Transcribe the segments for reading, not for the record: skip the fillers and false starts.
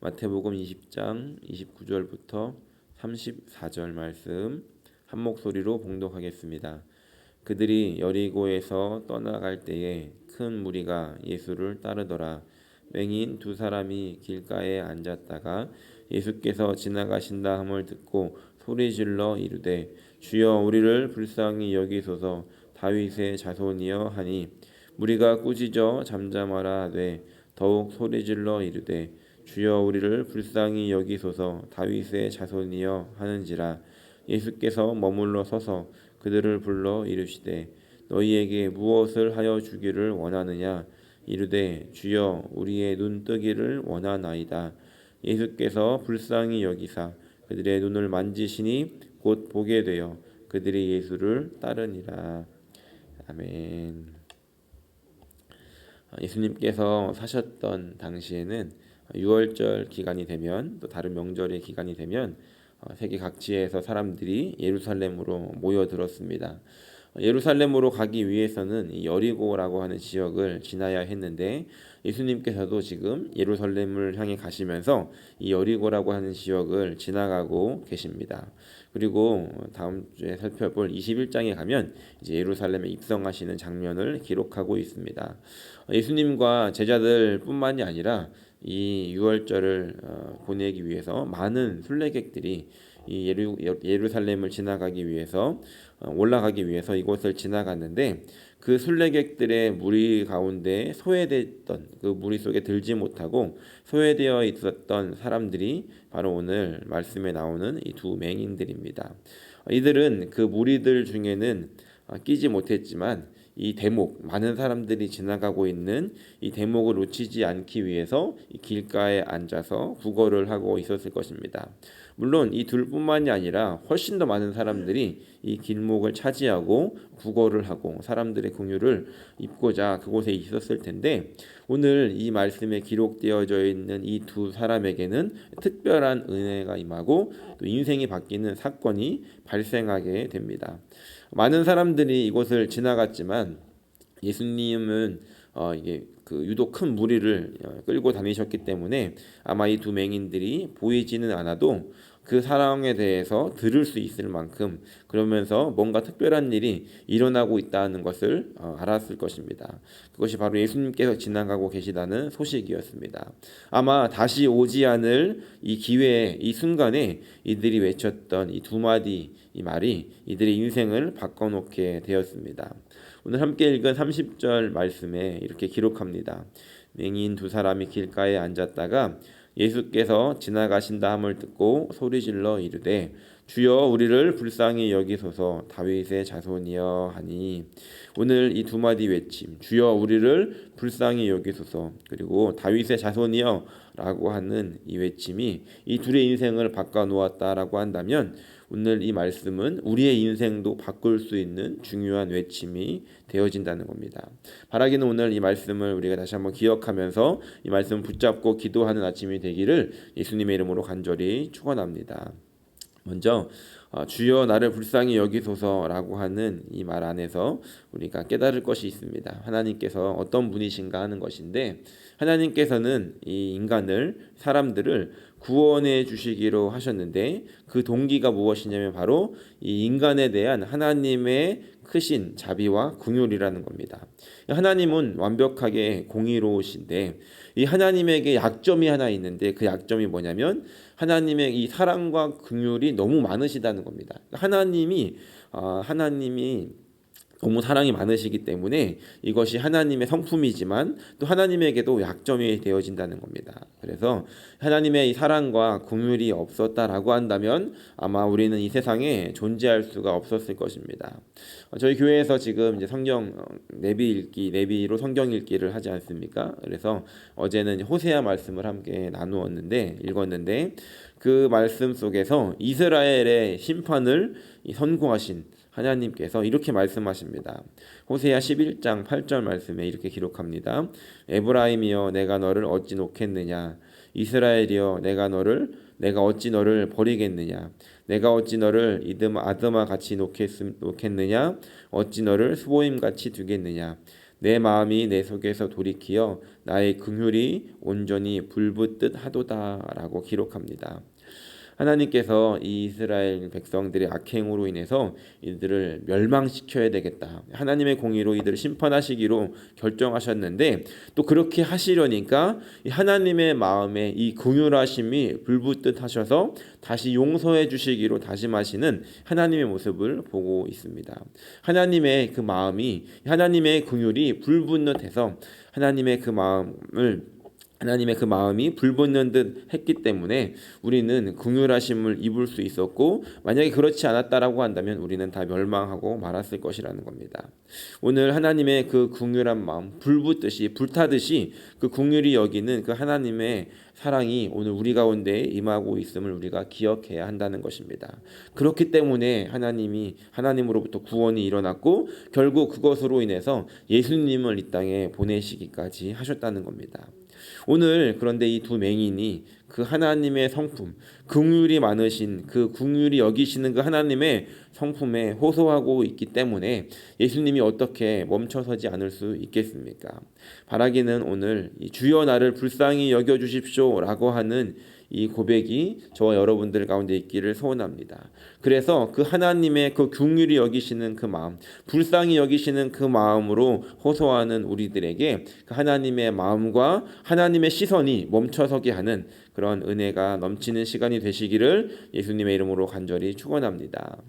마태복음 20장 29절부터 34절 말씀 한 목소리로 봉독하겠습니다. 그들이 여리고에서 떠나갈 때에 큰 무리가 예수를 따르더라. 맹인 두 사람이 길가에 앉았다가 예수께서 지나가신다 함을 듣고 소리질러 이르되 주여 우리를 불쌍히 여기소서 다윗의 자손이여 하니 무리가 꾸짖어 잠잠하라 하되 더욱 소리질러 이르되 주여 우리를 불쌍히 여기소서 다윗의 자손이여 하는지라. 예수께서 머물러 서서 그들을 불러 이르시되 너희에게 무엇을 하여 주기를 원하느냐. 이르되 주여 우리의 눈 뜨기를 원하나이다. 예수께서 불쌍히 여기사 그들의 눈을 만지시니 곧 보게 되어 그들이 예수를 따르니라. 아멘. 예수님께서 사셨던 당시에는 6월절 기간이 되면 또 다른 명절의 기간이 되면 세계 각지에서 사람들이 예루살렘으로 모여들었습니다. 예루살렘으로 가기 위해서는 이 여리고라고 하는 지역을 지나야 했는데 예수님께서도 지금 예루살렘을 향해 가시면서 이 여리고라고 하는 지역을 지나가고 계십니다. 그리고 다음 주에 살펴볼 21장에 가면 이제 예루살렘에 입성하시는 장면을 기록하고 있습니다. 예수님과 제자들뿐만이 아니라 이 유월절을 보내기 위해서 많은 순례객들이 이 예루살렘을 지나가기 위해서 올라가기 위해서 이곳을 지나갔는데 그 순례객들의 무리 가운데 소외됐던 그 무리 속에 들지 못하고 소외되어 있었던 사람들이 바로 오늘 말씀에 나오는 이 두 맹인들입니다. 이들은 그 무리들 중에는 끼지 못했지만 이 대목, 많은 사람들이 지나가고 있는 이 대목을 놓치지 않기 위해서 이 길가에 앉아서 구걸을 하고 있었을 것입니다. 물론 이 둘뿐만이 아니라 훨씬 더 많은 사람들이 이 길목을 차지하고 구걸을 하고 사람들의 긍휼을 입고자 그곳에 있었을 텐데 오늘 이 말씀에 기록되어져 있는 이 두 사람에게는 특별한 은혜가 임하고 또 인생이 바뀌는 사건이 발생하게 됩니다. 많은 사람들이 이곳을 지나갔지만 예수님은 이게 그 유독 큰 무리를 끌고 다니셨기 때문에 아마 이 두 맹인들이 보이지는 않아도 그 사랑에 대해서 들을 수 있을 만큼 그러면서 뭔가 특별한 일이 일어나고 있다는 것을 알았을 것입니다. 그것이 바로 예수님께서 지나가고 계시다는 소식이었습니다. 아마 다시 오지 않을 이 기회에 이 순간에 이들이 외쳤던 이 두 마디 이 말이 이들의 인생을 바꿔놓게 되었습니다. 오늘 함께 읽은 30절 말씀에 이렇게 기록합니다. 맹인 두 사람이 길가에 앉았다가 예수께서 지나가신다 함을 듣고 소리질러 이르되 주여 우리를 불쌍히 여기소서 다윗의 자손이여 하니 오늘 이 두 마디 외침 주여 우리를 불쌍히 여기소서 그리고 다윗의 자손이여 라고 하는 이 외침이 이 둘의 인생을 바꿔놓았다라고 한다면 오늘 이 말씀은 우리의 인생도 바꿀 수 있는 중요한 외침이 되어진다는 겁니다. 바라기는 오늘 이 말씀을 우리가 다시 한번 기억하면서 이 말씀을 붙잡고 기도하는 아침이 되기를 예수님의 이름으로 간절히 축원합니다. 먼저 주여 나를 불쌍히 여기소서라고 하는 이 말 안에서 우리가 깨달을 것이 있습니다. 하나님께서 어떤 분이신가 하는 것인데 하나님께서는 이 사람들을 구원해 주시기로 하셨는데 그 동기가 무엇이냐면 바로 이 인간에 대한 하나님의 크신 자비와 긍휼이라는 겁니다. 하나님은 완벽하게 공의로우신데 이 하나님에게 약점이 하나 있는데 그 약점이 뭐냐면 하나님의 이 사랑과 긍휼이 너무 많으시다는 겁니다. 하나님이 너무 사랑이 많으시기 때문에 이것이 하나님의 성품이지만 또 하나님에게도 약점이 되어진다는 겁니다. 그래서 하나님의 이 사랑과 긍휼이 없었다라고 한다면 아마 우리는 이 세상에 존재할 수가 없었을 것입니다. 저희 교회에서 지금 이제 성경 내비로 성경 읽기를 하지 않습니까? 그래서 어제는 호세아 말씀을 함께 읽었는데 그 말씀 속에서 이스라엘의 심판을 선고하신 하나님께서 이렇게 말씀하십니다. 호세아 11장 8절 말씀에 이렇게 기록합니다. 에브라임이여 내가 너를 어찌 놓겠느냐. 이스라엘이여 내가 어찌 너를 버리겠느냐. 내가 어찌 너를 아드마 같이 놓겠느냐. 어찌 너를 스보임 같이 두겠느냐. 내 마음이 내 속에서 돌이키어 나의 긍휼이 온전히 불붙듯 하도다라고 기록합니다. 하나님께서 이 이스라엘 백성들의 악행으로 인해서 이들을 멸망시켜야 되겠다. 하나님의 공의로 이들을 심판하시기로 결정하셨는데 또 그렇게 하시려니까 하나님의 마음에 이 긍휼하심이 불붙듯 하셔서 다시 용서해 주시기로 다짐하시는 하나님의 모습을 보고 있습니다. 하나님의 그 마음이 하나님의 긍휼이 불붙는 해서 하나님의 그 마음이 불붙는 듯 했기 때문에 우리는 긍휼하심을 입을 수 있었고, 만약에 그렇지 않았다라고 한다면 우리는 다 멸망하고 말았을 것이라는 겁니다. 오늘 하나님의 그 긍휼한 마음, 불붙듯이 불타듯이 그 긍휼히 여기는 그 하나님의 사랑이 오늘 우리 가운데 임하고 있음을 우리가 기억해야 한다는 것입니다. 그렇기 때문에 하나님으로부터 구원이 일어났고 결국 그것으로 인해서 예수님을 이 땅에 보내시기까지 하셨다는 겁니다. 오늘 그런데 이 두 맹인이 그 하나님의 성품, 긍휼이 많으신 그 긍휼이 여기시는 그 하나님의 성품에 호소하고 있기 때문에 예수님이 어떻게 멈춰서지 않을 수 있겠습니까? 바라기는 오늘 이 주여 나를 불쌍히 여겨 주십시오라고 하는 이 고백이 저와 여러분들 가운데 있기를 소원합니다. 그래서 그 하나님의 그 긍휼히 여기시는 그 마음, 불쌍히 여기시는 그 마음으로 호소하는 우리들에게 그 하나님의 마음과 하나님의 시선이 멈춰서게 하는 그런 은혜가 넘치는 시간이 되시기를 예수님의 이름으로 간절히 축원합니다.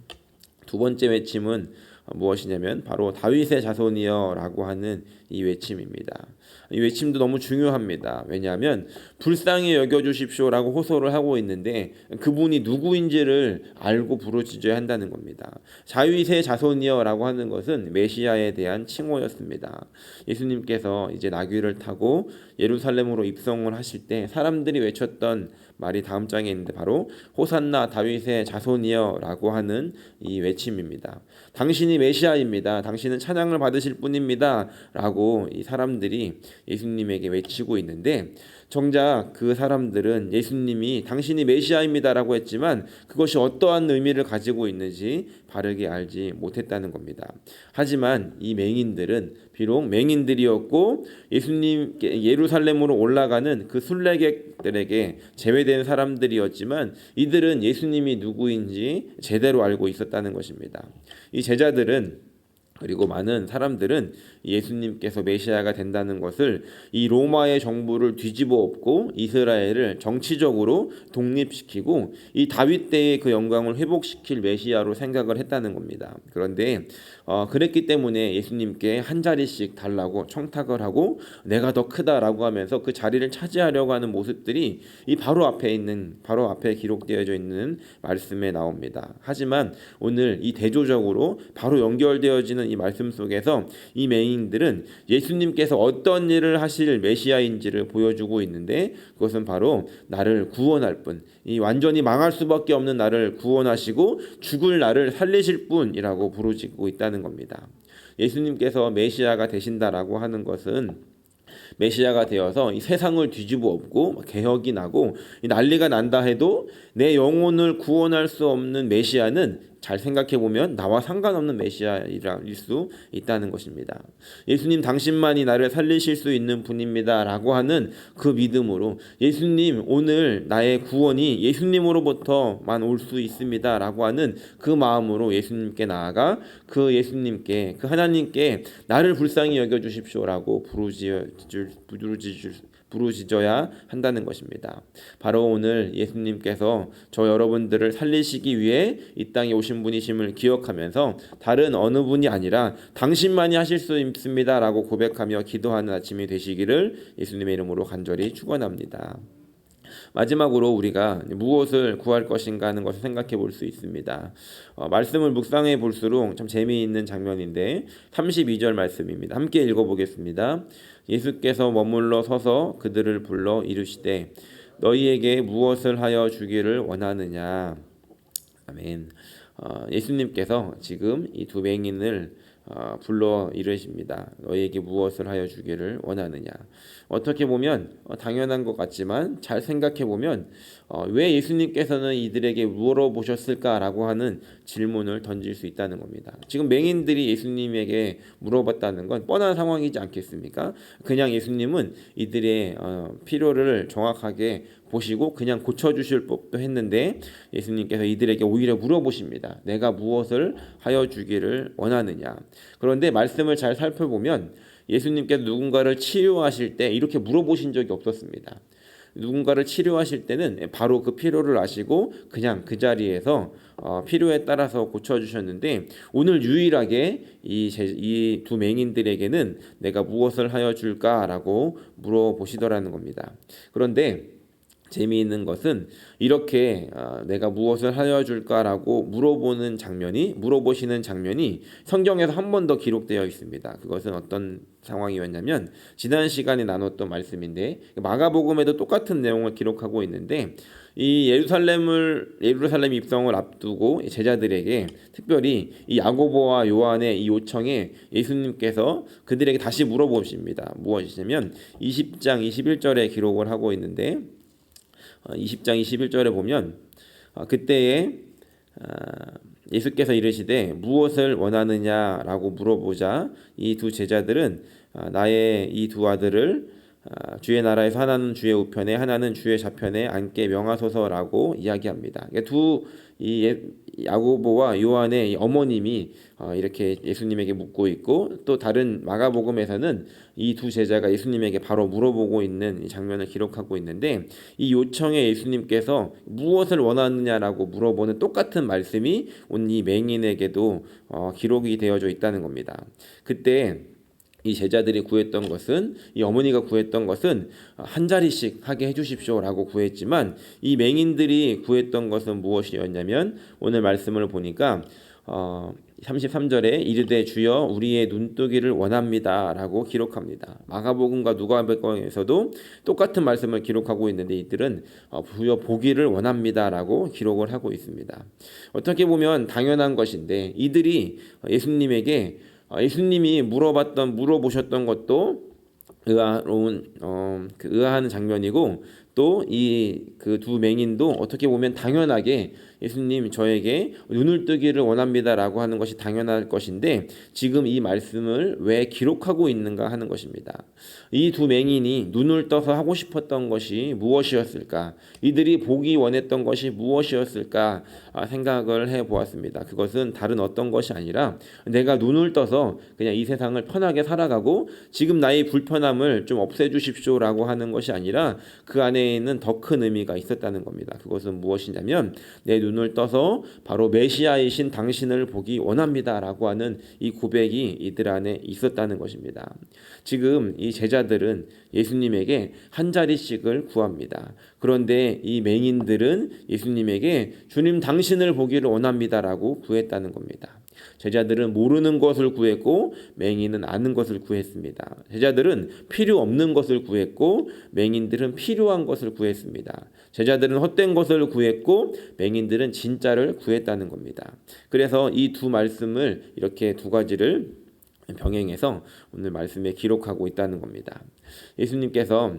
두 번째 외침은 무엇이냐면 바로 다윗의 자손이여라고 하는 이 외침입니다. 이 외침도 너무 중요합니다. 왜냐하면 불쌍히 여겨주십시오라고 호소를 하고 있는데 그분이 누구인지를 알고 부르짖어야 한다는 겁니다. 다윗의 자손이여라고 하는 것은 메시아에 대한 칭호였습니다. 예수님께서 이제 나귀를 타고 예루살렘으로 입성을 하실 때 사람들이 외쳤던 말이 다음 장에 있는데 바로 호산나 다윗의 자손이여라고 하는 이 외침입니다. 당신이 메시아입니다. 당신은 찬양을 받으실 분입니다. 라고 이 사람들이 예수님에게 외치고 있는데 정작 그 사람들은 예수님이 당신이 메시아입니다라고 했지만 그것이 어떠한 의미를 가지고 있는지 바르게 알지 못했다는 겁니다. 하지만 이 맹인들은 비록 맹인들이었고 예수님께 예루살렘으로 올라가는 그 순례객들에게 제외된 사람들이었지만 이들은 예수님이 누구인지 제대로 알고 있었다는 것입니다. 이 제자들은 그리고 많은 사람들은 예수님께서 메시아가 된다는 것을 이 로마의 정부를 뒤집어 엎고 이스라엘을 정치적으로 독립시키고 이 다윗 때의 그 영광을 회복시킬 메시아로 생각을 했다는 겁니다. 그런데 그랬기 때문에 예수님께 한 자리씩 달라고 청탁을 하고 내가 더 크다라고 하면서 그 자리를 차지하려고 하는 모습들이 이 바로 앞에 기록되어져 있는 말씀에 나옵니다. 하지만 오늘 이 대조적으로 바로 연결되어지는 이 말씀 속에서 이 맹인들은 예수님께서 어떤 일을 하실 메시아인지를 보여주고 있는데 그것은 바로 나를 구원할 분, 이 완전히 망할 수밖에 없는 나를 구원하시고 죽을 나를 살리실 분이라고 부르짖고 있다는 겁니다. 예수님께서 메시아가 되신다라고 하는 것은 메시아가 되어서 이 세상을 뒤집어 엎고 개혁이 나고 난리가 난다 해도 내 영혼을 구원할 수 없는 메시아는 잘 생각해보면 나와 상관없는 메시아일 수 있다는 것입니다. 예수님 당신만이 나를 살리실 수 있는 분입니다 라고 하는 그 믿음으로 예수님 오늘 나의 구원이 예수님으로부터만 올 수 있습니다 라고 하는 그 마음으로 예수님께 나아가 그 예수님께 그 하나님께 나를 불쌍히 여겨주십시오 라고 부르짖어야 한다는 것입니다. 바로 오늘 예수님께서 저 여러분들을 살리시기 위해 이 땅에 오신 분이심을 기억하면서 다른 어느 분이 아니라 당신만이 하실 수 있습니다 라고 고백하며 기도하는 아침이 되시기를 예수님의 이름으로 간절히 축원합니다. 마지막으로 우리가 무엇을 구할 것인가 하는 것을 생각해 볼 수 있습니다. 말씀을 묵상해 볼수록 참 재미있는 장면인데 32절 말씀입니다. 함께 읽어보겠습니다. 예수께서 머물러 서서 그들을 불러 이르시되 너희에게 무엇을 하여 주기를 원하느냐. 아멘. 예수님께서 지금 이 두 맹인을 불러 이르십니다. 너희에게 무엇을 하여 주기를 원하느냐. 어떻게 보면 당연한 것 같지만 잘 생각해 보면 왜 예수님께서는 이들에게 물어보셨을까라고 하는 질문을 던질 수 있다는 겁니다. 지금 맹인들이 예수님에게 물어봤다는 건 뻔한 상황이지 않겠습니까? 그냥 예수님은 이들의 필요를 정확하게 보시고 그냥 고쳐주실 법도 했는데 예수님께서 이들에게 오히려 물어보십니다. 내가 무엇을 하여 주기를 원하느냐. 그런데 말씀을 잘 살펴보면 예수님께서 누군가를 치료하실 때 이렇게 물어보신 적이 없었습니다. 누군가를 치료하실 때는 바로 그 필요를 아시고 그냥 그 자리에서 필요에 따라서 고쳐주셨는데 오늘 유일하게 이 두 맹인들에게는 내가 무엇을 하여 줄까라고 물어보시더라는 겁니다. 그런데 재미있는 것은 이렇게 내가 무엇을 하여 줄까라고 물어보시는 장면이 성경에서 한 번 더 기록되어 있습니다. 그것은 어떤 상황이었냐면 지난 시간에 나눴던 말씀인데 마가복음에도 똑같은 내용을 기록하고 있는데 이 예루살렘 입성을 앞두고 제자들에게 특별히 이 야고보와 요한의 이 요청에 예수님께서 그들에게 다시 물어보십니다. 무엇이냐면 20장 21절에 기록을 하고 있는데 20장 21절에 보면 그때에 예수께서 이르시되 무엇을 원하느냐라고 물어보자 이 두 제자들은 나의 이 두 아들을 주의 나라에서 하나는 주의 우편에 하나는 주의 좌편에 앉게 명하소서라고 이야기합니다. 그러니까 야고보와 요한의 어머님이 이렇게 예수님에게 묻고 있고 또 다른 마가복음에서는 이 두 제자가 예수님에게 바로 물어보고 있는 장면을 기록하고 있는데 이 요청에 예수님께서 무엇을 원하느냐라고 물어보는 똑같은 말씀이 온 이 맹인에게도 기록이 되어져 있다는 겁니다. 그때 이 제자들이 구했던 것은 이 어머니가 구했던 것은 한 자리씩 하게 해주십시오라고 구했지만 이 맹인들이 구했던 것은 무엇이었냐면 오늘 말씀을 보니까 33절에 이르되 주여 우리의 눈뜨기를 원합니다라고 기록합니다. 마가복음과 누가복음에서도 똑같은 말씀을 기록하고 있는데 이들은 주여 보기를 원합니다라고 기록을 하고 있습니다. 어떻게 보면 당연한 것인데 이들이 예수님이 물어보셨던 것도 의아한 장면이고 또 이 그 두 맹인도 어떻게 보면 당연하게 예수님 저에게 눈을 뜨기를 원합니다라고 하는 것이 당연할 것인데 지금 이 말씀을 왜 기록하고 있는가 하는 것입니다. 이 두 맹인이 눈을 떠서 하고 싶었던 것이 무엇이었을까? 이들이 보기 원했던 것이 무엇이었을까? 생각을 해보았습니다. 그것은 다른 어떤 것이 아니라 내가 눈을 떠서 그냥 이 세상을 편하게 살아가고 지금 나의 불편함을 좀 없애주십시오라고 하는 것이 아니라 그 안에는 더 큰 의미가 있었다는 겁니다. 그것은 무엇이냐면 내 눈을 떠서 바로 메시아이신 당신을 보기 원합니다라고 하는 이 고백이 이들 안에 있었다는 것입니다. 지금 이 제자들은 예수님에게 한 자리씩을 구합니다. 그런데 이 맹인들은 예수님에게 주님 당신을 보기를 원합니다라고 구했다는 겁니다. 제자들은 모르는 것을 구했고 맹인은 아는 것을 구했습니다. 제자들은 필요 없는 것을 구했고 맹인들은 필요한 것을 구했습니다. 제자들은 헛된 것을 구했고 맹인들은 진짜를 구했다는 겁니다. 그래서 이 두 말씀을 이렇게 두 가지를 병행해서 오늘 말씀에 기록하고 있다는 겁니다. 예수님께서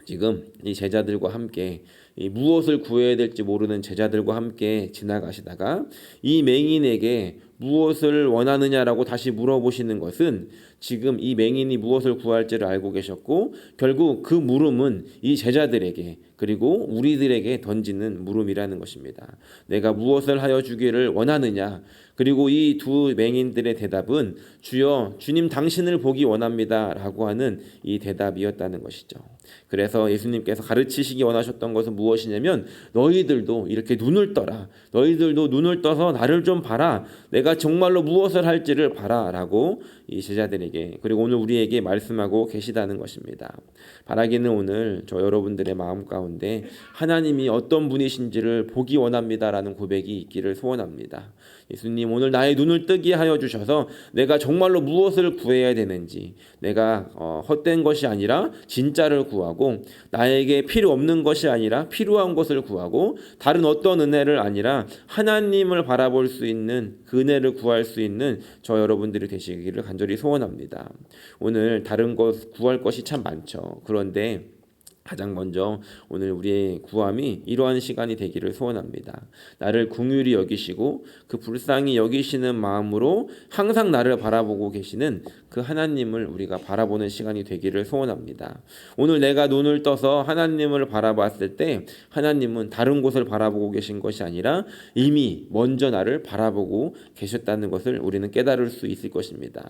지금 이 제자들과 함께 무엇을 구해야 될지 모르는 제자들과 함께 지나가시다가 이 맹인에게 무엇을 원하느냐라고 다시 물어보시는 것은 지금 이 맹인이 무엇을 구할지를 알고 계셨고 결국 그 물음은 이 제자들에게 그리고 우리들에게 던지는 물음이라는 것입니다. 내가 무엇을 하여 주기를 원하느냐. 그리고 이 두 맹인들의 대답은 주여 주님 당신을 보기 원합니다 라고 하는 이 대답이었다는 것이죠. 그래서 예수님께서 가르치시기 원하셨던 것은 무엇이냐면 너희들도 이렇게 눈을 떠라. 너희들도 눈을 떠서 나를 좀 봐라. 내가 정말로 무엇을 할지를 봐라 라고 이 제자들에게 그리고 오늘 우리에게 말씀하고 계시다는 것입니다. 바라기는 오늘 저 여러분들의 마음 가운데 가운데 하나님이 어떤 분이신지를 보기 원합니다라는 고백이 있기를 소원합니다. 예수님, 오늘 나의 눈을 뜨게 하여 주셔서 내가 정말로 무엇을 구해야 되는지, 내가 헛된 것이 아니라 진짜를 구하고, 나에게 필요 없는 것이 아니라 필요한 것을 구하고, 다른 어떤 은혜를 아니라 하나님을 바라볼 수 있는 그 은혜를 구할 수 있는 저 여러분들이 되시기를 간절히 소원합니다. 오늘 다른 것 구할 것이 참 많죠. 그런데 가장 먼저 오늘 우리의 구함이 이러한 시간이 되기를 소원합니다. 나를 긍휼히 여기시고 그 불쌍히 여기시는 마음으로 항상 나를 바라보고 계시는 그 하나님을 우리가 바라보는 시간이 되기를 소원합니다. 오늘 내가 눈을 떠서 하나님을 바라봤을 때 하나님은 다른 곳을 바라보고 계신 것이 아니라 이미 먼저 나를 바라보고 계셨다는 것을 우리는 깨달을 수 있을 것입니다.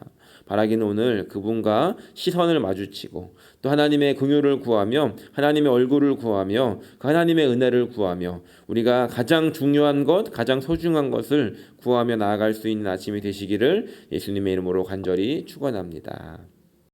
바라기는 오늘 그분과 시선을 마주치고 또 하나님의 긍휼을 구하며 하나님의 얼굴을 구하며 그 하나님의 은혜를 구하며 우리가 가장 중요한 것, 가장 소중한 것을 구하며 나아갈 수 있는 아침이 되시기를 예수님의 이름으로 간절히 축원합니다.